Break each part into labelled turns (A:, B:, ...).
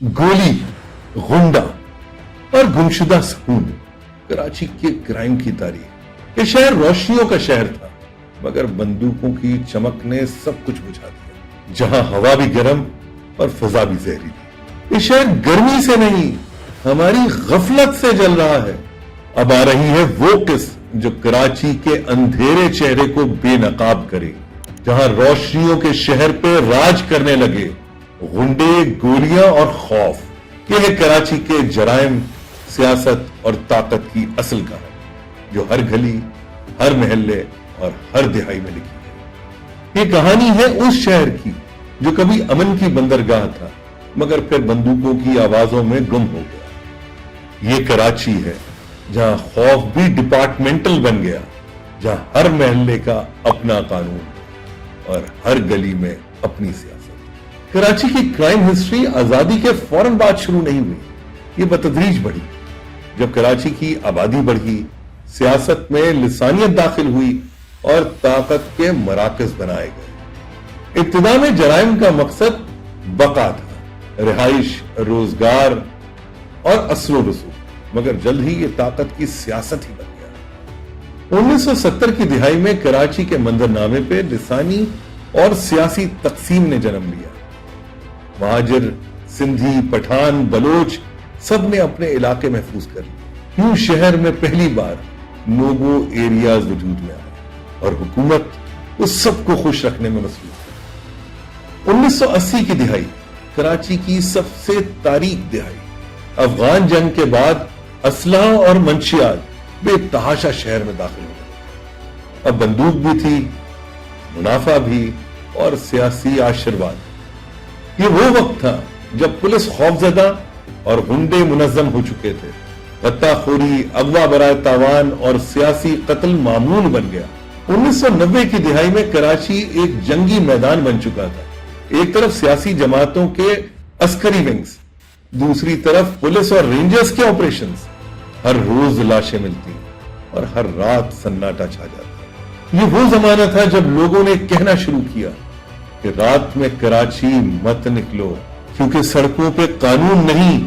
A: गोली, गुंडा और गुमशुदा सुकून, कराची के क्राइम की तारीख। ये शहर रोशनियों का शहर था, मगर बंदूकों की चमक ने सब कुछ बुझा दिया। जहां हवा भी गर्म और फिजा भी जहरीली। ये शहर गर्मी से नहीं, हमारी गफलत से जल रहा है। अब आ रही है वो किस्म जो कराची के अंधेरे चेहरे को बेनकाब करे, जहां रोशनियों के शहर पे राज करने लगे गुंडे, गोलियां और खौफ। यह है कराची के जराइम, सियासत और ताकत की असल कहानी, जो हर गली, हर महल्ले और हर दिहाई में लिखी है। ये कहानी है उस शहर की जो कभी अमन की बंदरगाह था, मगर फिर बंदूकों की आवाजों में गुम हो गया। ये कराची है जहां खौफ भी डिपार्टमेंटल बन गया, जहां हर महल्ले का अपना कानून और हर गली में अपनी सियासत। कराची की क्राइम हिस्ट्री आजादी के फौरन बाद शुरू नहीं हुई, ये बतदरीज बढ़ी। जब कराची की आबादी बढ़ी, सियासत में लिसानियत दाखिल हुई और ताकत के मराकज बनाए गए। इब्तिदा में जराइम का मकसद बका था, रिहाइश, रोजगार और असलो रसूख, मगर जल्द ही ये ताकत की सियासत ही बन गया। 1970 की दिहाई में कराची के मंजरनामे पे लिसानी और सियासी तकसीम ने जन्म लिया। महाजिर, सिंधी, पठान, बलोच सब ने अपने इलाके महफूज कर लिए। यूं शहर में पहली बार नोगो एरियाज वजूद में आए और हुकूमत उस सबको खुश रखने में मसरूफ है। 1980 की दिहाई कराची की सबसे तारीख दिहाई। अफगान जंग के बाद असलहा और मंशियात बेतहाशा शहर में दाखिल हो गए। अब बंदूक भी थी, मुनाफा भी और सियासी आशीर्वाद। ये वो वक्त था जब पुलिस खौफजदा और गुंडे मुनज्जम हो चुके थे। गद्दाखोरी, अगवा बराए तावान और सियासी कत्ल मामूल बन गया। 1990 की दिहाई में कराची एक जंगी मैदान बन चुका था। एक तरफ सियासी जमातों के अस्करी विंग्स, दूसरी तरफ पुलिस और रेंजर्स के ऑपरेशंस। हर रोज लाशें मिलती और हर रात सन्नाटा छा जाता। ये वो जमाना था जब लोगों ने कहना शुरू किया कि रात में कराची मत निकलो, क्योंकि सड़कों पे कानून नहीं,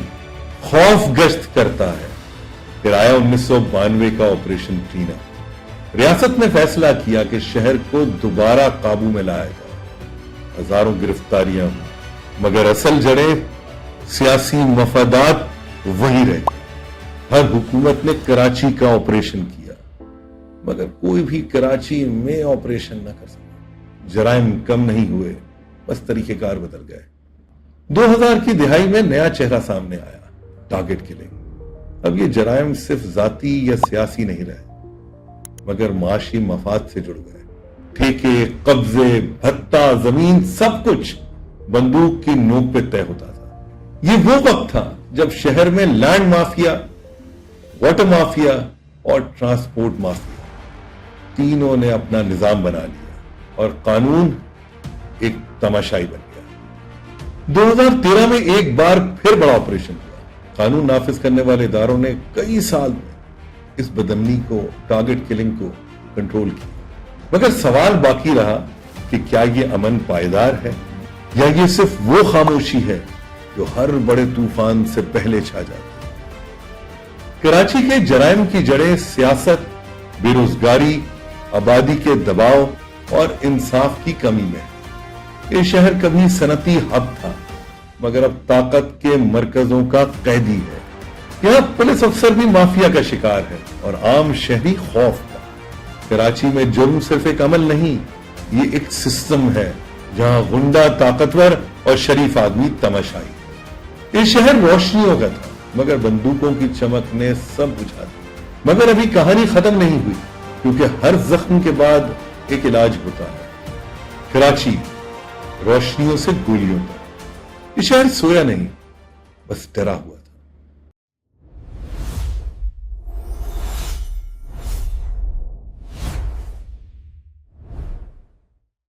A: खौफ गश्त करता है। फिर आया 1992 का ऑपरेशन क्लीन अप। रियासत ने फैसला किया कि शहर को दोबारा काबू में लाया जाए। हजारों गिरफ्तारियां, मगर असल जड़ें, सियासी मफादात वही रहे। हर हुकूमत ने कराची का ऑपरेशन किया, मगर कोई भी कराची में ऑपरेशन न कर सका। जराइम कम नहीं हुए, बस तरीकेकार बदल गए। 2000 की दिहाई में नया चेहरा सामने आया, टारगेट किलिंग। अब ये जराइम सिर्फ जाती या सियासी नहीं रहे, मगर माशी मफाद से जुड़ गए। ठेके, कब्जे, भत्ता, जमीन, सब कुछ बंदूक की नोक पे तय होता था। ये वो वक्त था जब शहर में लैंड माफिया, वाटर माफिया और ट्रांसपोर्ट माफिया तीनों ने अपना निजाम बना लिया और कानून एक तमाशाई बन गया। 2013 में एक बार फिर बड़ा ऑपरेशन हुआ। कानून नाफिज करने वाले इदारों ने कई साल में इस बदअमनी को, टारगेट किलिंग को कंट्रोल किया, मगर सवाल बाकी रहा कि क्या यह अमन पायदार है या ये सिर्फ वो खामोशी है जो हर बड़े तूफान से पहले छा जाती है। कराची के जराइम की जड़ें सियासत, बेरोजगारी, आबादी के दबाव और इंसाफ की कमी में। ये शहर कभी सनती हब था, मगर अब ताकत के मरकजों का कैदी है। यहां पुलिस अफसर भी माफिया का शिकार है और आम शहरी खौफ का। कराची में जुर्म सिर्फ एक अमल नहीं, ये एक सिस्टम है जहां गुंडा ताकतवर और शरीफ आदमी तमाशाई। ये शहर रोशनियों का था, मगर बंदूकों की चमक ने सब बुझा दिया। मगर अभी कहानी खत्म नहीं हुई, क्योंकि हर जख्म के बाद एक इलाज होता है। कराची रोशनियों से गोलियों तक। ये शहर सोया नहीं, बस डरा हुआ।